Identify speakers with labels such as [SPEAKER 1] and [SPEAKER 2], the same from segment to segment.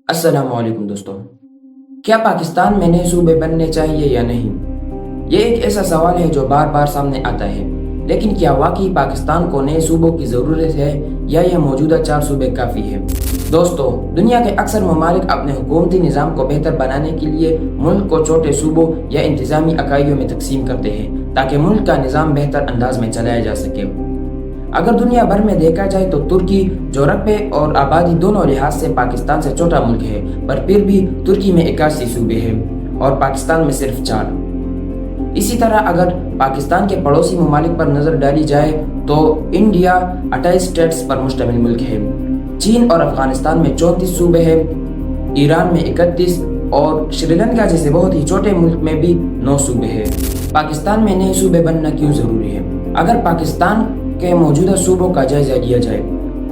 [SPEAKER 1] السلام علیکم دوستوں، کیا پاکستان میں نئے صوبے بننے چاہیے یا نہیں؟ یہ ایک ایسا سوال ہے جو بار بار سامنے آتا ہے، لیکن کیا واقعی پاکستان کو نئے صوبوں کی ضرورت ہے یا یہ موجودہ 4 صوبے کافی ہے؟ دوستو، دنیا کے اکثر ممالک اپنے حکومتی نظام کو بہتر بنانے کے لیے ملک کو چھوٹے صوبوں یا انتظامی اکائیوں میں تقسیم کرتے ہیں تاکہ ملک کا نظام بہتر انداز میں چلایا جا سکے۔ اگر دنیا بھر میں دیکھا جائے تو ترکی جو رقبے اور آبادی دونوں لحاظ سے پاکستان سے چھوٹا ملک ہے، پر پھر بھی ترکی میں 81 صوبے ہیں اور پاکستان میں صرف 4۔ اسی طرح اگر پاکستان کے پڑوسی ممالک پر نظر ڈالی جائے تو انڈیا 28 اسٹیٹس پر مشتمل ملک ہے، چین اور افغانستان میں 34 صوبے ہیں، ایران میں 31 اور شری لنکا جیسے بہت ہی چھوٹے ملک میں بھی 9 صوبے ہیں۔ پاکستان میں نئے صوبے بننا کیوں ضروری ہے؟ اگر پاکستان کے موجودہ صوبوں کا جائزہ لیا جائے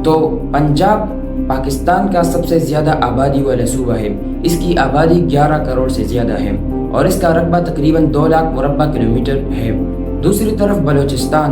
[SPEAKER 1] تو پنجاب پاکستان کا سب سے زیادہ آبادی والا صوبہ ہے۔ اس کی آبادی 11 کروڑ سے زیادہ ہے اور اس کا رقبہ تقریباً 2 لاکھ مربع کلومیٹر ہے۔ دوسری طرف بلوچستان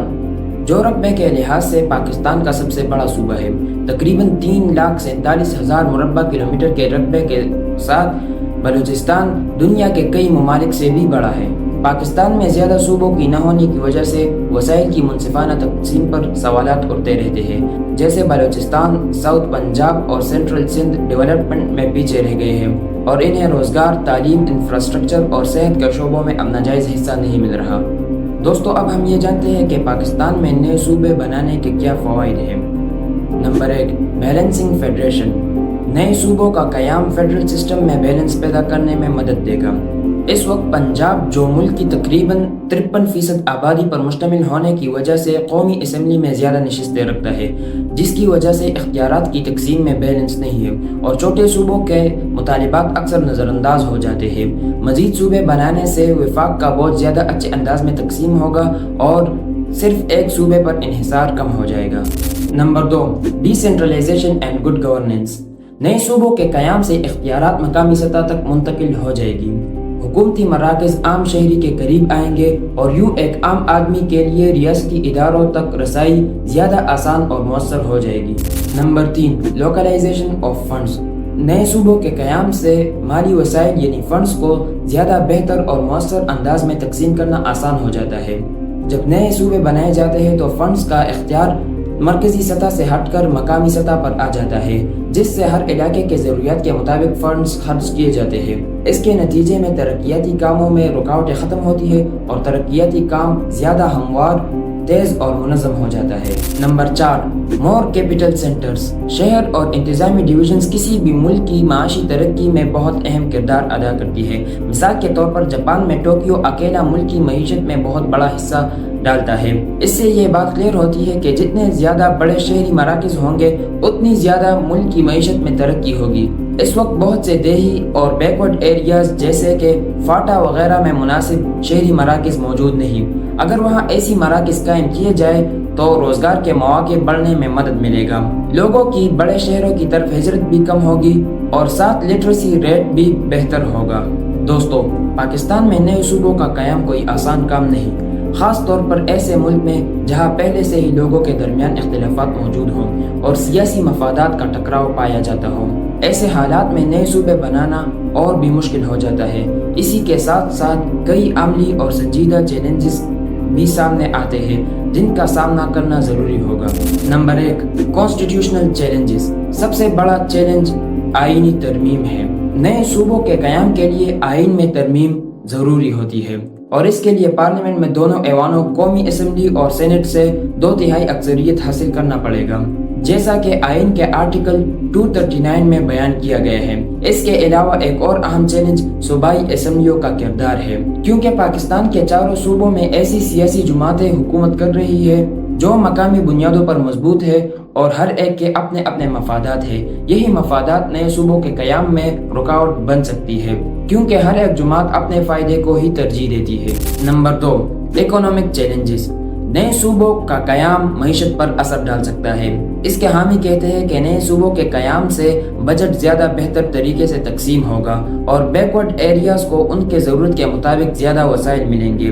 [SPEAKER 1] جو رقبے کے لحاظ سے پاکستان کا سب سے بڑا صوبہ ہے، تقریباً 3,47,000 مربع کلومیٹر کے رقبے کے ساتھ بلوچستان دنیا کے کئی ممالک سے بھی بڑا ہے۔ پاکستان میں زیادہ صوبوں کی نہ ہونے کی وجہ سے وسائل کی منصفانہ تقسیم پر سوالات اٹھتے رہتے ہیں، جیسے بلوچستان، ساؤتھ پنجاب اور سینٹرل سندھ ڈیولپمنٹ میں پیچھے رہ گئے ہیں اور انہیں روزگار، تعلیم، انفراسٹرکچر اور صحت کے شعبوں میں اب ناجائز حصہ نہیں مل رہا۔ دوستو، اب ہم یہ جانتے ہیں کہ پاکستان میں نئے صوبے بنانے کے کیا فوائد ہیں۔ Number 1، balancing federation. نئے صوبوں کا قیام فیڈرل سسٹم میں بیلنس پیدا کرنے میں مدد دے گا۔ اس وقت پنجاب جو ملک کی تقریباً 53% آبادی پر مشتمل ہونے کی وجہ سے قومی اسمبلی میں زیادہ نشستیں رکھتا ہے، جس کی وجہ سے اختیارات کی تقسیم میں بیلنس نہیں ہے اور چھوٹے صوبوں کے مطالبات اکثر نظر انداز ہو جاتے ہیں۔ مزید صوبے بنانے سے وفاق کا بوجھ زیادہ اچھے انداز میں تقسیم ہوگا اور صرف ایک صوبے پر انحصار کم ہو جائے گا۔ Number 2، decentralisation and good governance. نئے صوبوں کے قیام سے اختیارات مقامی سطح تک منتقل ہو جائے گی۔ حکومتی مراکز عام شہری کے قریب آئیں گے اور یوں ایک عام آدمی کے لیے ریاستی اداروں تک رسائی زیادہ آسان اور مؤثر ہو جائے گی۔ Number 3، localisation of funds. نئے صوبوں کے قیام سے مالی وسائل یعنی فنڈز کو زیادہ بہتر اور مؤثر انداز میں تقسیم کرنا آسان ہو جاتا ہے۔ جب نئے صوبے بنائے جاتے ہیں تو فنڈز کا اختیار مرکزی سطح سے ہٹ کر مقامی سطح پر آ جاتا ہے، جس سے ہر علاقے کے ضروریات کے مطابق فنڈز خرچ کیے جاتے ہیں۔ اس کے نتیجے میں ترقیاتی کاموں میں رکاوٹیں ختم ہوتی ہے اور ترقیاتی کام زیادہ ہموار، تیز اور منظم ہو جاتا ہے۔ Number 4، more capital centres. شہر اور انتظامی ڈویژنز کسی بھی ملک کی معاشی ترقی میں بہت اہم کردار ادا کرتی ہے۔ مثال کے طور پر جاپان میں ٹوکیو اکیلا ملک کی معیشت میں بہت بڑا حصہ ڈالتا ہے۔ اس سے یہ بات کلیئر ہوتی ہے کہ جتنے زیادہ بڑے شہری مراکز ہوں گے اتنی زیادہ ملک کی معیشت میں ترقی ہوگی۔ اس وقت بہت سے دیہی اور بیکورڈ ایریاز جیسے کہ فاٹا وغیرہ میں مناسب شہری مراکز موجود نہیں۔ اگر وہاں ایسی مراکز قائم کیے جائے تو روزگار کے مواقع بڑھنے میں مدد ملے گا، لوگوں کی بڑے شہروں کی طرف ہجرت بھی کم ہوگی اور ساتھ لٹریسی ریٹ بھی بہتر ہوگا۔ دوستو، پاکستان میں نئے صوبوں کا قیام کوئی آسان کام نہیں، خاص طور پر ایسے ملک میں جہاں پہلے سے ہی لوگوں کے درمیان اختلافات موجود ہوں اور سیاسی مفادات کا ٹکراؤ پایا جاتا ہو۔ ایسے حالات میں نئے صوبے بنانا اور بھی مشکل ہو جاتا ہے۔ اسی کے ساتھ ساتھ کئی عملی اور سنجیدہ چیلنجز بھی سامنے آتے ہیں جن کا سامنا کرنا ضروری ہوگا۔ Number 1، constitutional challenges. سب سے بڑا چیلنج آئینی ترمیم ہے۔ نئے صوبوں کے قیام کے لیے آئین میں ترمیم ضروری ہوتی ہے اور اس کے لیے پارلیمنٹ میں دونوں ایوانوں قومی اسمبلی اور سینٹ سے 2/3 اکثریت حاصل کرنا پڑے گا، جیسا کہ آئین کے آرٹیکل 239 میں بیان کیا گیا ہے۔ اس کے علاوہ ایک اور اہم چیلنج صوبائی اسمبلیوں کا کردار ہے، کیونکہ پاکستان کے چاروں صوبوں میں ایسی سیاسی جماعتیں حکومت کر رہی ہے جو مقامی بنیادوں پر مضبوط ہے اور ہر ایک کے اپنے اپنے مفادات ہیں۔ یہی مفادات نئے صوبوں کے قیام میں رکاوٹ بن سکتی ہے، کیونکہ ہر ایک جماعت اپنے فائدے کو ہی ترجیح دیتی ہے۔ Number 2، economic challenges. نئے صوبوں کا قیام معیشت پر اثر ڈال سکتا ہے۔ اس کے حامی کہتے ہیں کہ نئے صوبوں کے قیام سے بجٹ زیادہ بہتر طریقے سے تقسیم ہوگا اور بیکورڈ ایریاز کو ان کے ضرورت کے مطابق زیادہ وسائل ملیں گے۔